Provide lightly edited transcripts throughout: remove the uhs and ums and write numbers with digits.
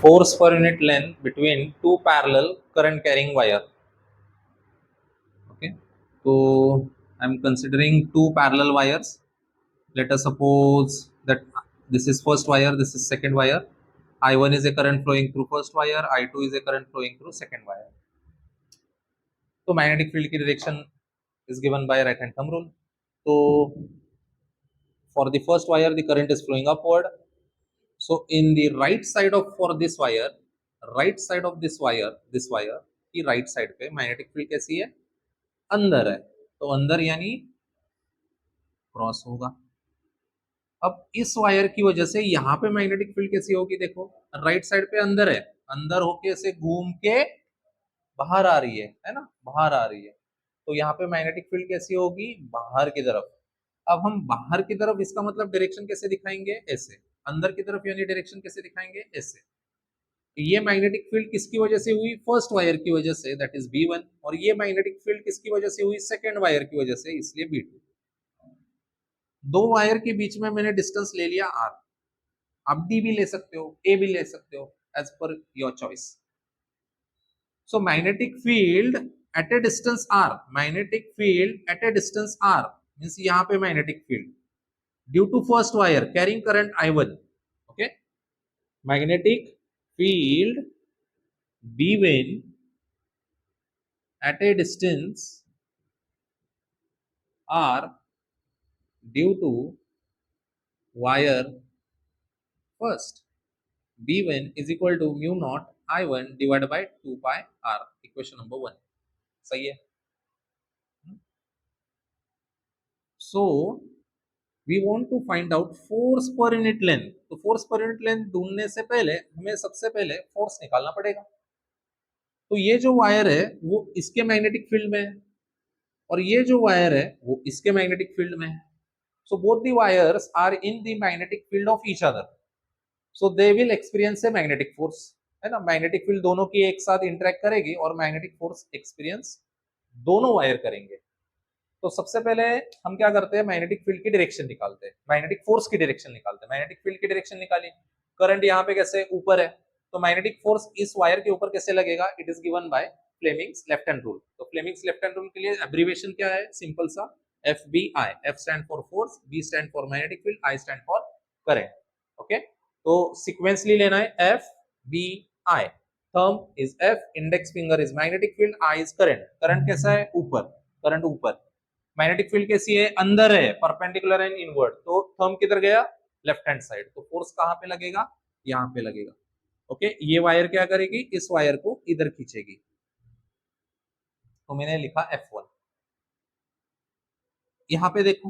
force per unit length between two parallel current carrying wire. Okay, so I'm considering two parallel wires. Let us suppose that this is first wire, this is second wire. I1 is a current flowing through first wire, I2 is a current flowing through second wire. So magnetic field की direction is given by right hand thumb rule. So for the first wire the current is flowing upward. So in the right side of for this wire, right side of this wire की right side पे magnetic field कैसी है, अंदर है. तो अंदर यानी cross होगा. अब इस वायर की वजह से यहाँ पे मैग्नेटिक फील्ड कैसी होगी, देखो राइट साइड पे अंदर है, अंदर होके ऐसे घूम के बाहर आ रही है ना, बाहर आ रही है. तो यहाँ पे मैग्नेटिक फील्ड कैसी होगी, बाहर की तरफ. अब हम बाहर की तरफ इसका मतलब डायरेक्शन कैसे दिखाएंगे, ऐसे. अंदर की तरफ यानी डायरेक्शन कैसे दिखाएंगे, ऐसे. ये मैग्नेटिक फील्ड किसकी वजह से हुई, फर्स्ट वायर की वजह से, दैट इज B1. और ये मैग्नेटिक फील्ड किसकी वजह से हुई, सेकेंड वायर की वजह से, इसलिए B2. दो वायर के बीच में मैंने डिस्टेंस ले लिया R. आप D भी ले सकते हो, A भी ले सकते हो, as per your choice. So magnetic field at a distance R, magnetic field at a distance R means यहाँ पे magnetic field due to first wire carrying current I1. Okay, magnetic field B1 at a distance R due to wire first. B1 is equal to mu naught I1 divided by 2 pi R. Equation number 1. सही है. So we want to find out force per unit length. तो force per unit length ढूंढने से पहले हमें सबसे पहले force निकालना पड़ेगा. तो ये जो वायर है वो इसके मैग्नेटिक फील्ड में है और ये जो वायर है वो इसके मैग्नेटिक फील्ड में है. So both the wires are in the magnetic field of each other. So they will experience a magnetic force. है ना, मैग्नेटिक फील्ड दोनों की एक साथ इंटरेक्ट करेगी और मैग्नेटिक फोर्स एक्सपीरियंस दोनों वायर करेंगे. तो सबसे पहले हम क्या करते हैं, मैग्नेटिक फील्ड की डायरेक्शन निकालते हैं, मैग्नेटिक फोर्स की डायरेक्शन निकालते हैं. मैग्नेटिक फील्ड की डायरेक्शन निकाली, करंट यहाँ पे कैसे ऊपर है, तो मैग्नेटिक फोर्स इस वायर के ऊपर कैसे लगेगा, it is given by Fleming's left hand rule. तो फ्लेमिंग्स लेफ्ट हैंड रूल के लिए एब्रिविएशन क्या है, सिंपल सा FBI. F stand for force, B stand for magnetic field, I stand for current. Okay, तो सीक्वेंसली लेना है FBI. Thumb is F, index finger is magnetic field, I is current. Current कैसा है, ऊपर, current ऊपर. Magnetic field कैसी है, अंदर है, परपेंडिकुलर एंड इनवर्ड. तो थंब किधर गया, लेफ्ट हैंड साइड. तो फोर्स कहां पे लगेगा, यहां पे लगेगा. ओके, ये वायर क्या करेगी, इस वायर को इधर खींचेगी. तो मैंने लिखा F1. यहां पे देखो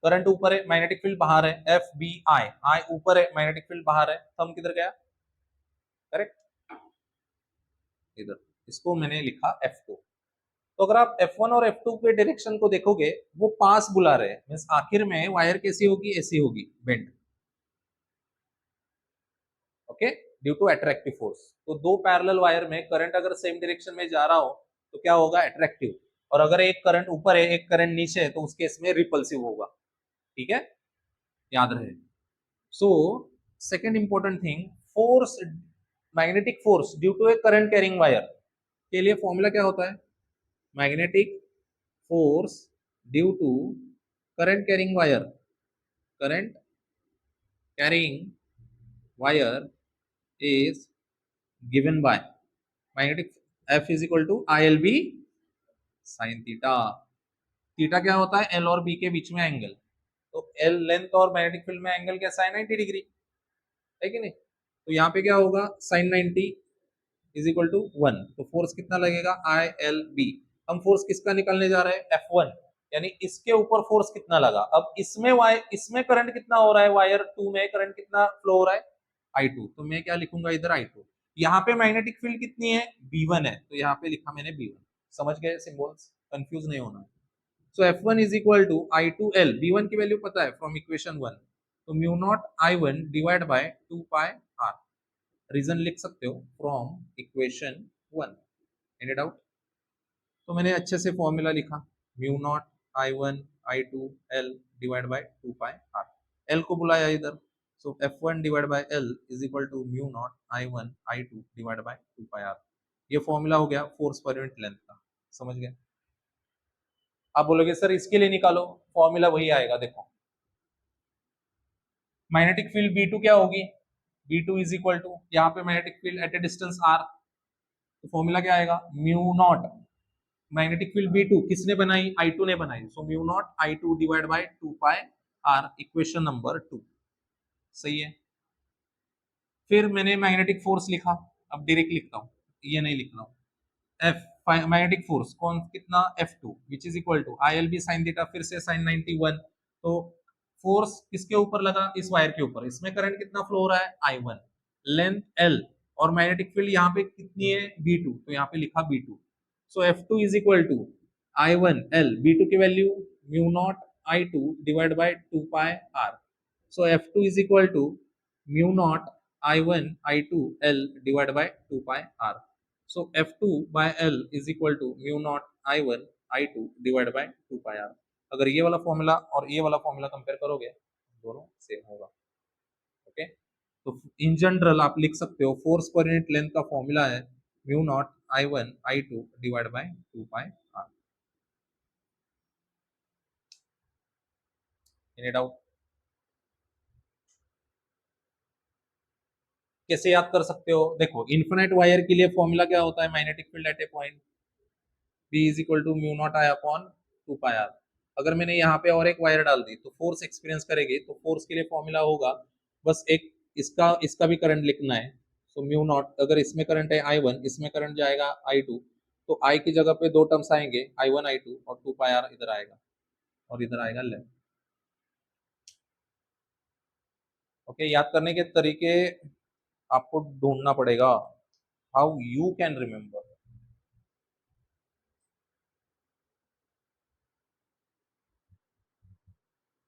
करंट ऊपर है, मैग्नेटिक फील्ड बाहर है, FBI. I ऊपर है, मैग्नेटिक फील्ड बाहर है, थंब किधर गया, करेक्ट, इधर. इसको मैंने लिखा F2. तो अगर आप F1 और F2 के डायरेक्शन को देखोगे वो पास बुला रहे हैं, मींस आखिर में वायर कैसी होगी, ऐसी होगी, bend. Okay, due to attractive force. तो दो पैरेलल वायर में करंट अगर सेम डायरेक्शन में जा रहा हो तो क्या होगा, अट्रैक्टिव. और अगर एक करंट ऊपर है एक करंट नीचे है तो उस केस में रिपल्सिव होगा. ठीक है, याद रहे. So second important thing, force, magnetic force due to a current carrying wire के लिए फॉर्मूला क्या होता है, magnetic force due to current carrying wire, current carrying wire is given by magnetic F is equal to ILB sin theta. Theta क्या होता है, L और B के बीच में एंगल. तो L लेंथ और मैग्नेटिक फील्ड में एंगल कैसा है, 90 डिग्री है कि नहीं. तो यहाँ पे क्या होगा, sin 90 इज इक्वल टू 1. तो फोर्स कितना लगेगा, ILB. हम फोर्स किसका निकालने जा रहे हैं, F1, यानी इसके ऊपर फोर्स कितना लगा. अब इसमें करंट कितना हो रहा है, वायर 2 में करंट कितना फ्लो हो रहा है, I2. तो मैं क्या लिखूंगा इधर, I2. यहाँ पे मैग्नेटिक फील्ड कितनी है, B1 है, तो यहाँ पे लिखा मैंने B1. समझ गए सिंबल्स, कंफ्यूज नहीं होना. सो F1 is equal to I2L. B1 की वैल्यू पता है फ्रॉम इक्वेशन 1. तो mu naught I1 divide by 2 pi R. Region लिख सकते हो फ्रॉम इक्वेशन 1. Any doubt. तो मैंने अच्छे से फॉर्मूला लिखा, mu naught I1 I2L divide by 2 pi R. L को बुलाया इधर, so F1 divide by L is equal to mu naught I1 I2 divide by 2 pi R. ये फॉर्मूला हो गया फोर्स पर यूनिट लेंथ का, समझ गए। आप बोलोगे सर इसके लिए निकालो, फॉर्मूला वही आएगा। देखो मैग्नेटिक फील्ड B2 क्या होगी, B2 इज इक्वल टू, यहाँ पे magnetic field at a distance R, तो फॉर्मूला क्या आएगा, mu naught magnetic field B2 किसने बनाई, I2 ने बनाई, so mu naught I2 divide by 2 pi R, equation number 2, सही है। फिर मैंने मैग्नेटिक फोर्स लिखा, अब डायरेक्ट लिखता हूँ, ये नहीं लिख रहा हूँ। F मैग्नेटिक फोर्स कौन कितना, F2 which is equal to ILB sine theta, फिर से साइन 91। तो फोर्स किसके ऊपर लगा, इस वायर के ऊपर, इसमें करंट कितना फ्लो हो रहा है, I1, लेंथ L, और मैग्नेटिक फील्ड यहाँ पे कितनी है, B2, तो यहाँ पे लिखा B2। So F2 is equal to I1 L, B2 की value mu naught I2 divide by 2 pi R। So F2 is equal to mu naught I1 I2 L divided by 2 pi R. So F2 by L is equal to mu naught I1 I2 divided by 2 pi R. अगर ये वाला formula और ये वाला formula compare करोगे दोनों same होगा। Okay, तो इन जनरल आप लिख सकते हो फोर्स पर यूनिट लेंथ का फॉर्मूला है mu naught I1 I2 divide by 2 pi R। Any doubt? कैसे याद कर सकते हो, देखो इन्फिनिट वायर के लिए फॉर्मूला क्या होता है, magnetic field at a point B is equal to mu naught I upon 2 pi R. अगर मैंने यहाँ पे और एक वायर डाल दी तो फोर्स एक्सपीरियंस करेगी, तो फोर्स के लिए फॉर्मूला होगा बस एक, इसका इसका भी करंट लिखना है। सो म्यू नॉट, अगर इसमें करंट है I1, इसमें करंट जाएगा I2, तो I की जगह पे दो टर्म्स आएंगे I1 I2, और 2 पाई आर इधर आएगा और इधर आएगा लेंथ। ओके, याद करने के तरीके आपको ढूंढना पड़ेगा, हाउ यू कैन रिमेम्बर।